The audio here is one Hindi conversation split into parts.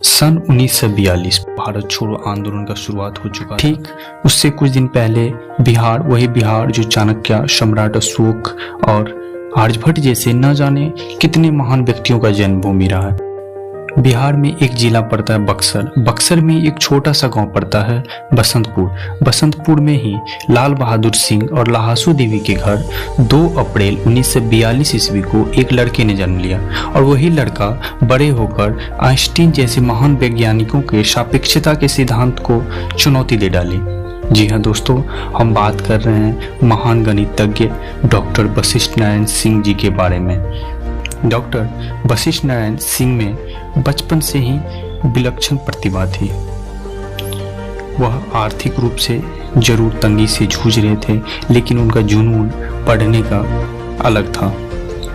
सन 1942 भारत छोड़ो आंदोलन का शुरुआत हो चुका। ठीक उससे कुछ दिन पहले बिहार, वही बिहार जो चाणक्य, सम्राट अशोक और आर्यभट्ट जैसे न जाने कितने महान व्यक्तियों का जन्मभूमि रहा है। बिहार में एक जिला पड़ता है बक्सर। बक्सर में एक छोटा सा गांव पड़ता है बसंतपुर। बसंतपुर में ही लाल बहादुर सिंह और लहासू देवी के घर 2 अप्रैल 1942 ईस्वी को एक लड़के ने जन्म लिया और वही लड़का बड़े होकर आइंस्टीन जैसे महान वैज्ञानिकों के सापेक्षता के सिद्धांत को चुनौती दे डाली। जी हाँ दोस्तों, हम बात कर रहे हैं महान गणितज्ञ डॉक्टर वशिष्ठ नारायण सिंह जी के बारे में। डॉक्टर वशिष्ठ नारायण सिंह में बचपन से ही विलक्षण प्रतिभा थी। वह आर्थिक रूप से जरूर तंगी से जूझ रहे थे, लेकिन उनका जुनून पढ़ने का अलग था।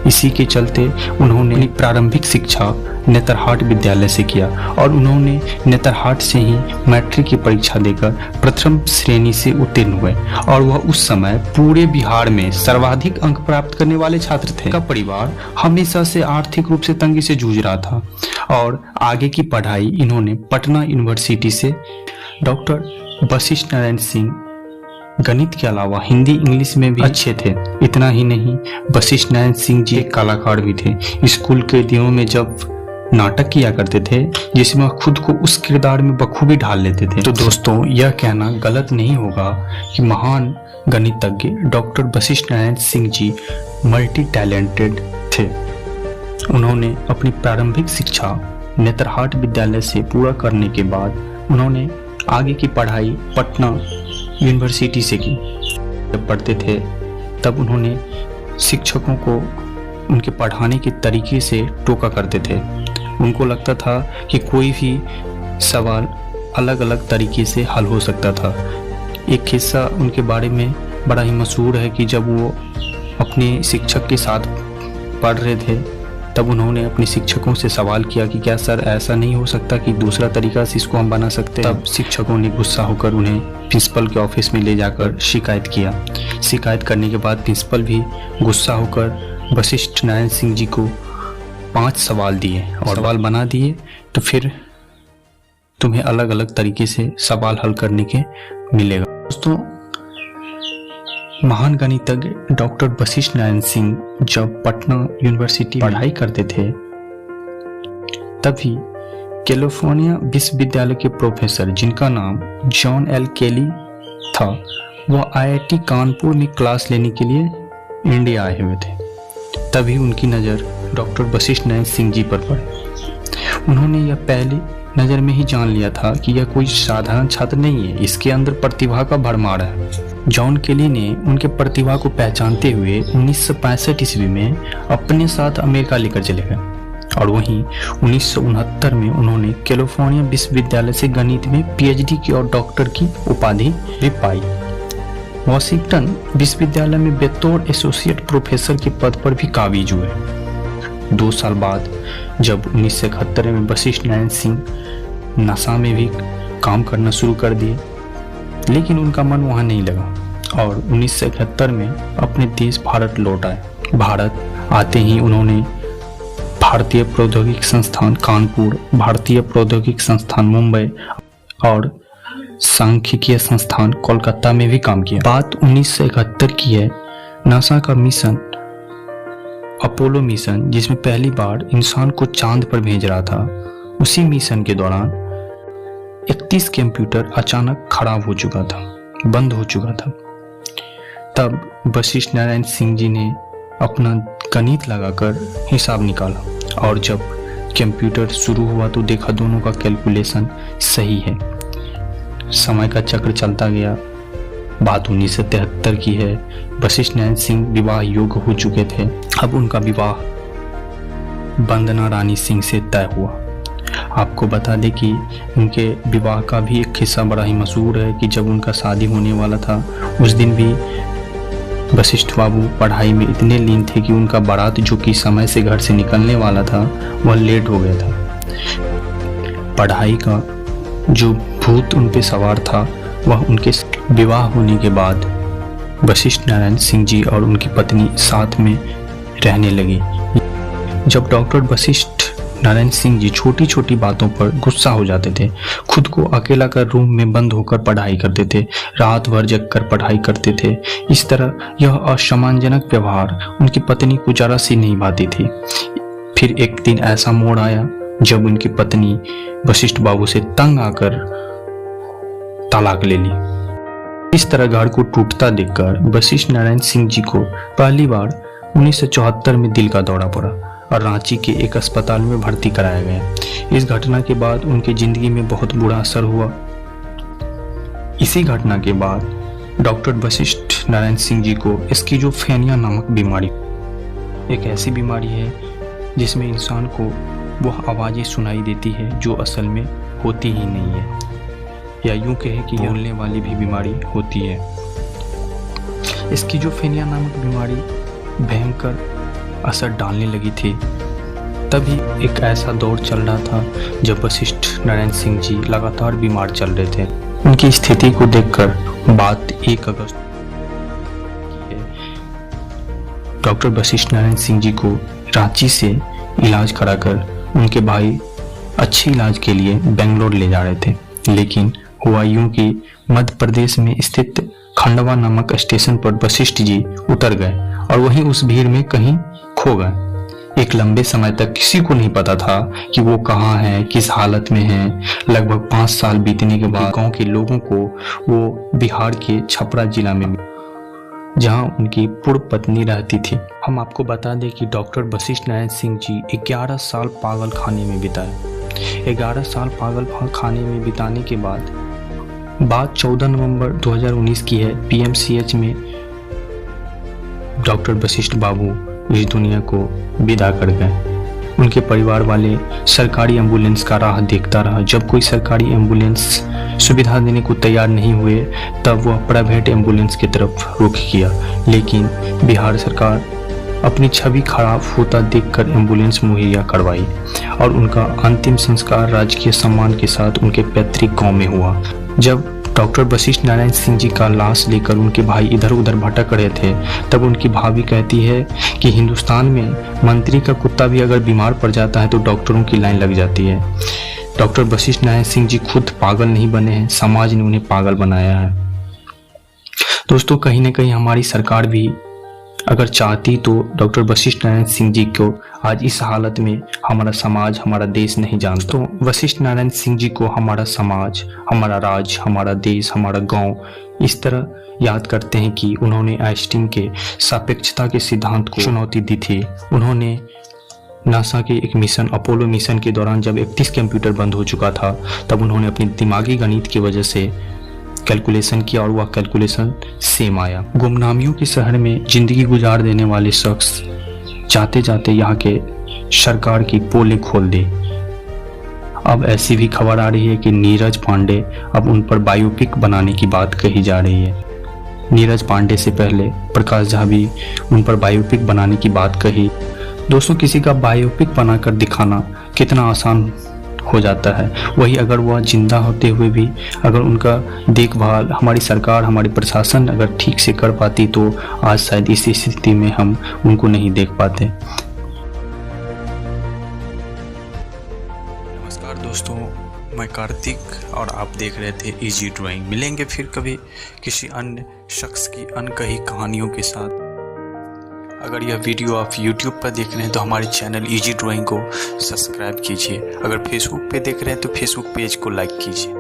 इसी के चलते उन्होंने अपनी प्रारंभिक शिक्षा नेतरहाट विद्यालय से किया और उन्होंने नेतरहाट से ही मैट्रिक की परीक्षा देकर प्रथम श्रेणी से उत्तीर्ण हुए और वह उस समय पूरे बिहार में सर्वाधिक अंक प्राप्त करने वाले छात्र थे। का परिवार हमेशा से आर्थिक रूप से तंगी से जूझ रहा था और आगे की पढ़ाई इन्होंने पटना यूनिवर्सिटी से। डॉक्टर वशिष्ठ नारायण सिंह गणित के अलावा हिंदी, इंग्लिश में भी अच्छे थे। इतना ही नहीं, वशिष्ठ नारायण सिंह जी एक कलाकार भी थे। स्कूल के दिनों में जब नाटक किया करते थे जिसमें वह खुद को उस किरदार में बखूबी ढाल लेते थे। तो दोस्तों, यह कहना गलत नहीं होगा कि महान गणितज्ञ doctor Vashishtha Narayan Singh ji multi talented थे। उन्होंने अपनी प्रारंभिक शिक्षा नेतरहाट विद्यालय से पूरा करने के बाद उन्होंने आगे की पढ़ाई पटना यूनिवर्सिटी से की। जब पढ़ते थे तब उन्होंने शिक्षकों को उनके पढ़ाने के तरीके से टोका करते थे। उनको लगता था कि कोई भी सवाल अलग अलग तरीके से हल हो सकता था। एक किस्सा उनके बारे में बड़ा ही मशहूर है कि जब वो अपने शिक्षक के साथ पढ़ रहे थे तब उन्होंने अपने शिक्षकों से सवाल किया कि क्या सर ऐसा नहीं हो सकता कि दूसरा तरीका से इसको हम बना सकते हैं। तब शिक्षकों ने गुस्सा होकर उन्हें प्रिंसिपल के ऑफिस में ले जाकर शिकायत किया। शिकायत करने के बाद प्रिंसिपल भी गुस्सा होकर वशिष्ठ नारायण सिंह जी को 5 सवाल दिए और सवाल बना दिए तो फिर तुम्हें अलग अलग तरीके से सवाल हल करने के मिलेगा। दोस्तों, महान गणितज्ञ डॉक्टर वशिष्ठ नारायण सिंह जब पटना यूनिवर्सिटी पढ़ाई करते थे तभी कैलिफोर्निया विश्वविद्यालय के प्रोफेसर, जिनका नाम जॉन एल केली था, वह आईआईटी कानपुर में क्लास लेने के लिए इंडिया आए हुए थे। तभी उनकी नज़र डॉक्टर वशिष्ठ नारायण सिंह जी पर पड़ी। उन्होंने यह पहली नज़र में ही जान लिया था कि यह कोई साधारण छात्र नहीं है, इसके अंदर प्रतिभा का भरमार है। जॉन केली ने उनके प्रतिभा को पहचानते हुए 1965 ईस्वी में अपने साथ अमेरिका लेकर चले गए और वहीं 1969 में उन्होंने कैलिफोर्निया विश्वविद्यालय से गणित में पीएचडी की और डॉक्टर की उपाधि भी पाई। वॉशिंगटन विश्वविद्यालय में बतौर एसोसिएट प्रोफेसर के पद पर भी काबिज हुए। 2 साल बाद जब 1971 में वशिष्ठ नारायण सिंह नासा में भी काम करना शुरू कर दिए, लेकिन उनका मन वहां नहीं लगा और 1971 में अपने देश भारत लौट आए। भारत आते ही उन्होंने भारतीय प्रौद्योगिकी संस्थान कानपुर, भारतीय प्रौद्योगिकी संस्थान मुंबई और सांख्यिकीय संस्थान कोलकाता में भी काम किया। बात 1971 की है। नासा का मिशन अपोलो मिशन, जिसमें पहली बार इंसान को चांद पर भेज रहा था, उसी मिशन के दौरान 31 कंप्यूटर अचानक खराब हो चुका था, बंद हो चुका था। तब वशिष्ठ नारायण सिंह जी ने अपना गणित लगाकर हिसाब निकाला और जब कंप्यूटर शुरू हुआ तो देखा दोनों का कैलकुलेशन सही है। समय का चक्र चलता गया। बात 1973 की है। वशिष्ठ नारायण सिंह विवाह योग्य हो चुके थे। अब उनका विवाह वंदना रानी सिंह से तय हुआ। आपको बता दें कि उनके विवाह का भी एक किस्सा बड़ा ही मशहूर है कि जब उनका शादी होने वाला था उस दिन भी वशिष्ठ बाबू पढ़ाई में इतने लीन थे कि उनका बारात जो कि समय से घर से निकलने वाला था वह लेट हो गया था। पढ़ाई का जो भूत उन पे सवार था वह उनके विवाह होने के बाद वशिष्ठ नारायण सिंह जी और उनकी पत्नी साथ में रहने लगी। जब डॉक्टर वशिष्ठ नारायण सिंह जी छोटी छोटी बातों पर गुस्सा हो जाते थे। खुद को अकेला कर रूम में बंद होकर पढ़ाई करते थे, रात भर जग कर पढ़ाई करते थे। इस तरह यह असम्मानजनक व्यवहार उनकी पत्नी को जरा सी नहीं भाती थी। फिर एक दिन ऐसा मोड़ आया जब उनकी पत्नी वशिष्ठ बाबू से तंग आकर तलाक ले ली। इस तरह घर को टूटता देखकर वशिष्ठ नारायण सिंह जी को पहली बार 1974 में दिल का दौरा पड़ा और रांची के एक अस्पताल में भर्ती कराया गया। इस घटना के बाद उनकी जिंदगी में बहुत बुरा असर हुआ। इसी घटना के बाद डॉक्टर वशिष्ठ नारायण सिंह जी को स्किज़ोफ्रेनिया नामक बीमारी, एक ऐसी बीमारी है जिसमें इंसान को वह आवाज़ें सुनाई देती है जो असल में होती ही नहीं है, या यूं कहे कि बोलने वाली भी बीमारी होती है। स्किज़ोफ्रेनिया नामक बीमारी भयंकर असर डालने लगी थी। तभी एक ऐसा दौर चल रहा था जब वशिष्ठ नारायण सिंह जी लगातार बीमार चल रहे थे। उनकी स्थिति को देखकर बात 1 अगस्त की है। डॉक्टर वशिष्ठ नारायण सिंह जी को रांची से इलाज कराकर उनके भाई अच्छे इलाज के लिए बेंगलोर ले जा रहे थे, लेकिन हुआ यूं कि मध्य प्रदेश में स्थित खंडवा नामक स्टेशन पर वशिष्ठ जी उतर गए और वहीं उस भीड़ में कहीं खो गए। एक लंबे समय तक किसी को नहीं पता था कि वो कहाँ है, किस हालत में है। लगभग 5 साल बीतने के बाद गांव के लोगों को वो बिहार के छपरा जिला में, जहां उनकी पूर्व पत्नी रहती थी। हम आपको बता दें कि डॉक्टर वशिष्ठ नारायण सिंह जी 11 साल पागल खाने में बिताए। 11 साल पागल खाने में बिताने के बाद बात 14 नवंबर 2019 की है। पीएमसीएच में डॉक्टर वशिष्ठ बाबू इस दुनिया को विदा कर गए। उनके परिवार वाले सरकारी एम्बुलेंस का राह देखता रहा। जब कोई सरकारी एम्बुलेंस सुविधा देने को तैयार नहीं हुए तब वह प्राइवेट एम्बुलेंस की तरफ रुख किया, लेकिन बिहार सरकार अपनी छवि खराब होता देखकर एम्बुलेंस मुहैया करवाई और उनका अंतिम संस्कार राजकीय सम्मान के साथ उनके पैतृक गांव में हुआ। जब डॉक्टर वशिष्ठ नारायण सिंह जी का लाश लेकर उनके भाई इधर उधर भटक रहे थे तब उनकी भाभी कहती है कि हिंदुस्तान में मंत्री का कुत्ता भी अगर बीमार पड़ जाता है तो डॉक्टरों की लाइन लग जाती है। डॉक्टर वशिष्ठ नारायण सिंह जी खुद पागल नहीं बने हैं, समाज ने उन्हें पागल बनाया है। दोस्तों, कहीं ना कहीं हमारी सरकार भी अगर चाहती तो डॉक्टर वशिष्ठ नारायण सिंह जी को आज इस हालत में हमारा समाज, हमारा देश नहीं जानता। तो वशिष्ठ नारायण सिंह जी को हमारा समाज, हमारा राज्य, हमारा देश, हमारा गांव इस तरह याद करते हैं कि उन्होंने आइंस्टीन के सापेक्षता के सिद्धांत को चुनौती दी थी। उन्होंने नासा के एक मिशन, अपोलो मिशन के दौरान जब 31 कंप्यूटर बंद हो चुका था तब उन्होंने अपनी दिमागी गणित की वजह से कैलकुलेशन किया और वह कैलकुलेशन सेम आया। गुमनामियों के शहर में जिंदगी गुजार देने वाले शख्स जाते जाते यहाँ के सरकार की पोलें खोल दी। अब ऐसी भी खबर आ रही है कि नीरज पांडे, अब उन पर बायोपिक बनाने की बात कही जा रही है। नीरज पांडे से पहले प्रकाश झा भी उन पर बायोपिक बनाने की बात कही। दोस्तों, किसी का बायोपिक बनाकर दिखाना कितना आसान हो जाता है, वही अगर वह जिंदा होते हुए भी अगर उनका देखभाल हमारी सरकार, हमारी प्रशासन अगर ठीक से कर पाती तो आज शायद इस स्थिति में हम उनको नहीं देख पाते। नमस्कार दोस्तों, मैं कार्तिक और आप देख रहे थे इजी ड्राइंग। मिलेंगे फिर कभी किसी अन्य शख्स की अनकही कहानियों के साथ। अगर यह वीडियो आप YouTube पर देख रहे हैं तो हमारे चैनल इजी ड्राइंग को सब्सक्राइब कीजिए। अगर फेसबुक पे देख रहे हैं तो फेसबुक पेज को लाइक कीजिए।